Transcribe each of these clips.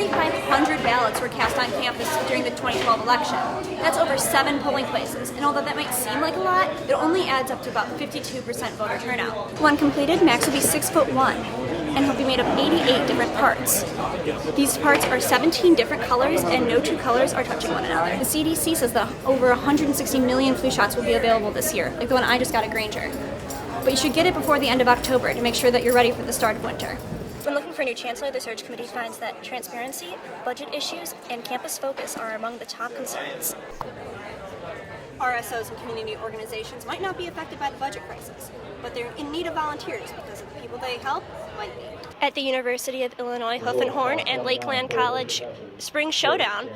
7,500 ballots were cast on campus during the 2012 election. That's over 7 polling places, and although that might seem like a lot, it only adds up to about 52% voter turnout. When completed, Max will be 6'1", and he'll be made of 88 different parts. These parts are 17 different colors, and no two colors are touching one another. The CDC says that over 160 million flu shots will be available this year, like the one I just got at Granger. But you should get it before the end of October to make sure that you're ready for the start of winter. When looking for a new chancellor, the search committee finds that transparency, budget issues, and campus focus are among the top concerns. RSOs and community organizations might not be affected by the budget crisis, but they're in need of volunteers because of the people they help might be. At the University of Illinois Hoof and Horn and Lakeland College Spring Showdown,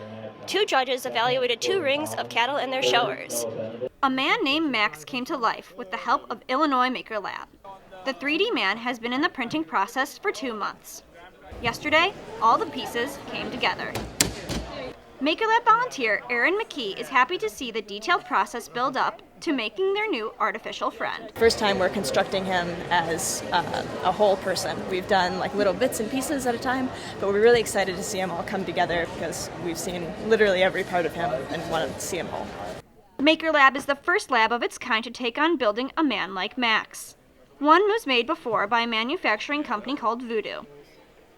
2 judges evaluated 2 rings of cattle and their showers. A man named Max came to life with the help of Illinois Maker Lab. The 3D man has been in the printing process for 2 months. Yesterday, all the pieces came together. Maker Lab volunteer Erin McKee is happy to see the detailed process build up to making their new artificial friend. First time we're constructing him as a whole person. We've done like little bits and pieces at a time, but we're really excited to see him all come together because we've seen literally every part of him and wanted to see him whole. Maker Lab is the first lab of its kind to take on building a man like Max. One was made before by a manufacturing company called Voodoo.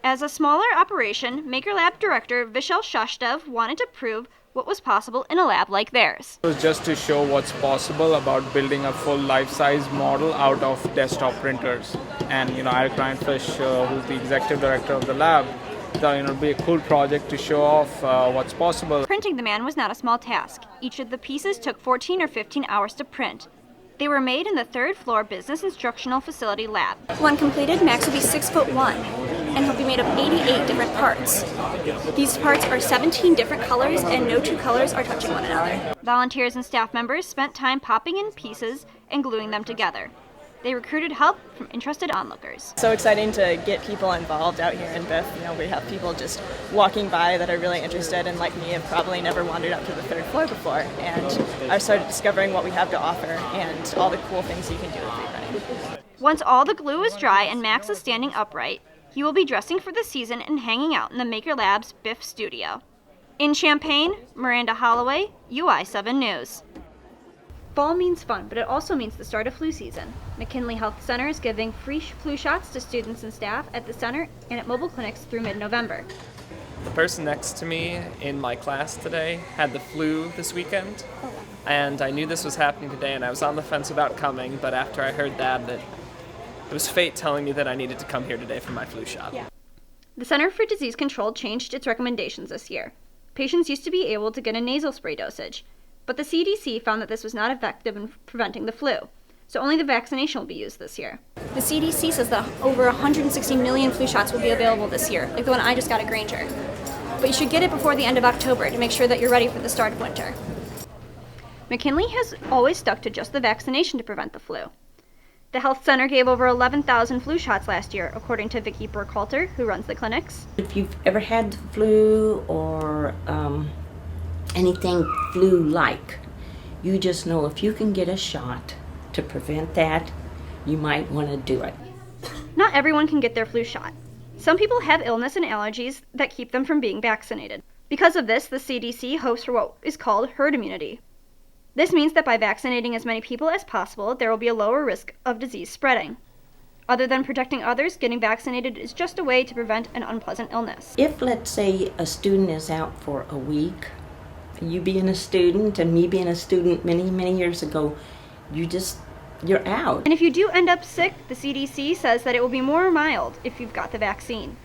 As a smaller operation, Maker Lab director Vishal Shashdev wanted to prove what was possible in a lab like theirs. It was just to show what's possible about building a full life-size model out of desktop printers. And Eric Reinfish, who's the executive director of the lab, thought it'd be a cool project to show off what's possible. Printing the man was not a small task. Each of the pieces took 14 or 15 hours to print. They were made in the 3rd floor Business Instructional Facility lab. When completed, Max will be 6'1", and he'll be made of 88 different parts. These parts are 17 different colors, and no two colors are touching one another. Volunteers and staff members spent time popping in pieces and gluing them together. They recruited help from interested onlookers. So exciting to get people involved out here in Biff. We have people just walking by that are really interested and like me have probably never wandered up to the 3rd floor before and are started discovering what we have to offer and all the cool things you can do with free. Once all the glue is dry and Max is standing upright, he will be dressing for the season and hanging out in the Maker Lab's Biff studio. In Champaign, Miranda Holloway, UI7 News. Fall means fun, but it also means the start of flu season. McKinley Health Center is giving free flu shots to students and staff at the center and at mobile clinics through mid-November. The person next to me in my class today had the flu this weekend, and I knew this was happening today, and I was on the fence about coming, but after I heard that it was fate telling me that I needed to come here today for my flu shot. Yeah. The Center for Disease Control changed its recommendations this year. Patients used to be able to get a nasal spray dosage, but the CDC found that this was not effective in preventing the flu, so only the vaccination will be used this year. The CDC says that over 160 million flu shots will be available this year, like the one I just got at Granger. But you should get it before the end of October to make sure that you're ready for the start of winter. McKinley has always stuck to just the vaccination to prevent the flu. The health center gave over 11,000 flu shots last year, according to Vicki Burkhalter, who runs the clinics. If you've ever had the flu or anything flu-like, you just know if you can get a shot to prevent that, you might want to do it. Not everyone can get their flu shot. Some people have illness and allergies that keep them from being vaccinated. Because of this, the CDC hopes for what is called herd immunity. This means that by vaccinating as many people as possible, there will be a lower risk of disease spreading. Other than protecting others, getting vaccinated is just a way to prevent an unpleasant illness. If, let's say, a student is out for a week, you being a student and me being a student many years ago, you're out. And if you do end up sick, the CDC says that it will be more mild if you've got the vaccine.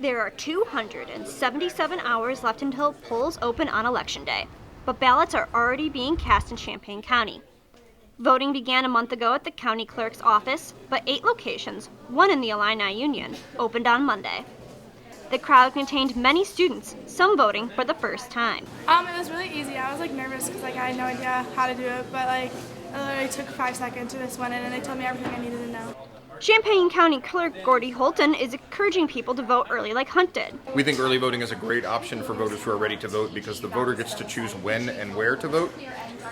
There are 277 hours left until polls open on Election Day, but ballots are already being cast in Champaign County. Voting began a month ago at the county clerk's office, but 8 locations, one in the Illini Union, opened on Monday. The crowd contained many students, some voting for the first time. It was really easy. I was nervous because I had no idea how to do it, but it literally took 5 seconds to just went in and they told me everything I needed to know. Champaign County Clerk Gordy Holton is encouraging people to vote early like Hunt did. We think early voting is a great option for voters who are ready to vote because the voter gets to choose when and where to vote,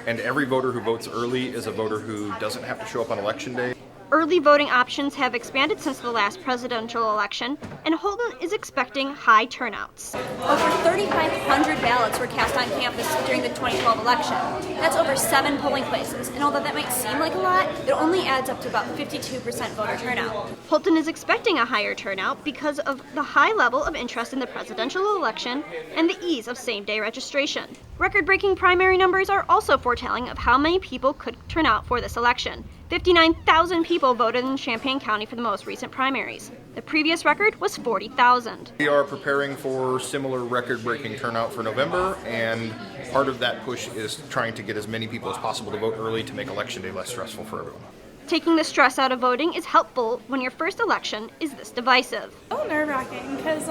and every voter who votes early is a voter who doesn't have to show up on Election Day. Early voting options have expanded since the last presidential election, and Holton is expecting high turnouts. Over 3,500 ballots were cast on campus during the 2012 election. That's over 7 polling places, and although that might seem like a lot, it only adds up to about 52% voter turnout. Holton is expecting a higher turnout because of the high level of interest in the presidential election and the ease of same-day registration. Record-breaking primary numbers are also foretelling of how many people could turn out for this election. 59,000 people voted in Champaign County for the most recent primaries. The previous record was 40,000. We are preparing for similar record-breaking turnout for November, and part of that push is trying to get as many people as possible to vote early to make Election Day less stressful for everyone. Taking the stress out of voting is helpful when your first election is this divisive. A little nerve-wracking because,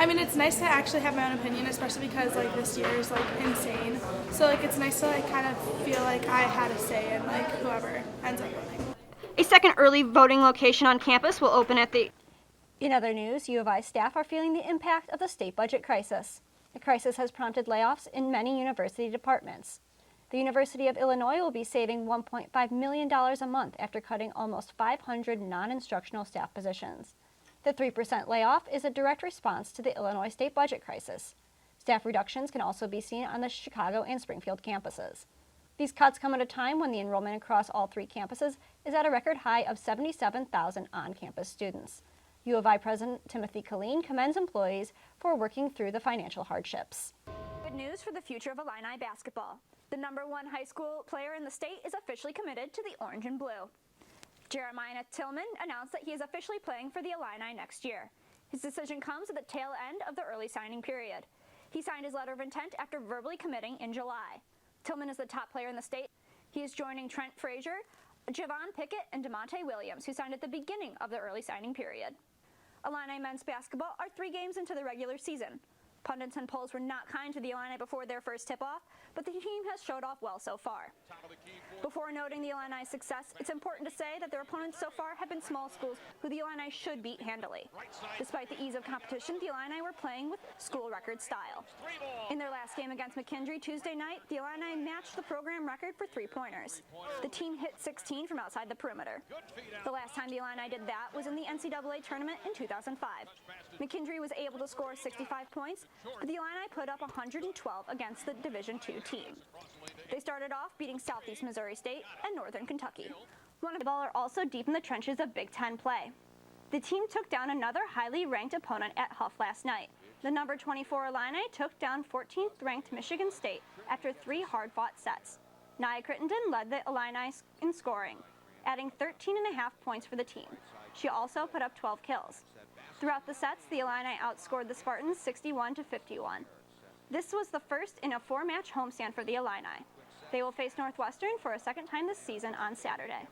it's nice to actually have my own opinion, especially because, this year is, insane. So, it's nice to, kind of feel like I had a say in, whoever ends up voting. A second early voting location on campus will open at the... In other news, U of I staff are feeling the impact of the state budget crisis. The crisis has prompted layoffs in many university departments. The University of Illinois will be saving $1.5 million a month after cutting almost 500 non-instructional staff positions. The 3% layoff is a direct response to the Illinois state budget crisis. Staff reductions can also be seen on the Chicago and Springfield campuses. These cuts come at a time when the enrollment across all 3 campuses is at a record high of 77,000 on-campus students. U of I President Timothy Killeen commends employees for working through the financial hardships. Good news for the future of Illini basketball. The #1 high school player in the state is officially committed to the orange and blue. Jeremiah Tillman announced that he is officially playing for the Illini next year. His decision comes at the tail end of the early signing period. He signed his letter of intent after verbally committing in July. Tillman is the top player in the state. He is joining Trent Frazier, Javon Pickett, and DeMonte Williams, who signed at the beginning of the early signing period. Illini men's basketball are 3 games into the regular season. Pundits and polls were not kind to the Illini before their first tip-off, but the team has showed off well so far. Before noting the Illini's success, it's important to say that their opponents so far have been small schools who the Illini should beat handily. Despite the ease of competition, the Illini were playing with school record style. In their last game against McKendree Tuesday night, the Illini matched the program record for 3-pointers. The team hit 16 from outside the perimeter. The last time the Illini did that was in the NCAA tournament in 2005. McKendree was able to score 65 points, but the Illini put up 112 against the Division II team. They started off beating Southeast Missouri State and Northern Kentucky. One of the ball are also deep in the trenches of Big Ten play. The team took down another highly ranked opponent at Huff last night. The number 24 Illini took down 14th ranked Michigan State after 3 hard-fought sets. Nia Crittenden led the Illini in scoring, adding 13.5 points for the team. She also put up 12 kills. Throughout the sets, the Illini outscored the Spartans 61-51. This was the first in a 4-match homestand for the Illini. They will face Northwestern for a second time this season on Saturday.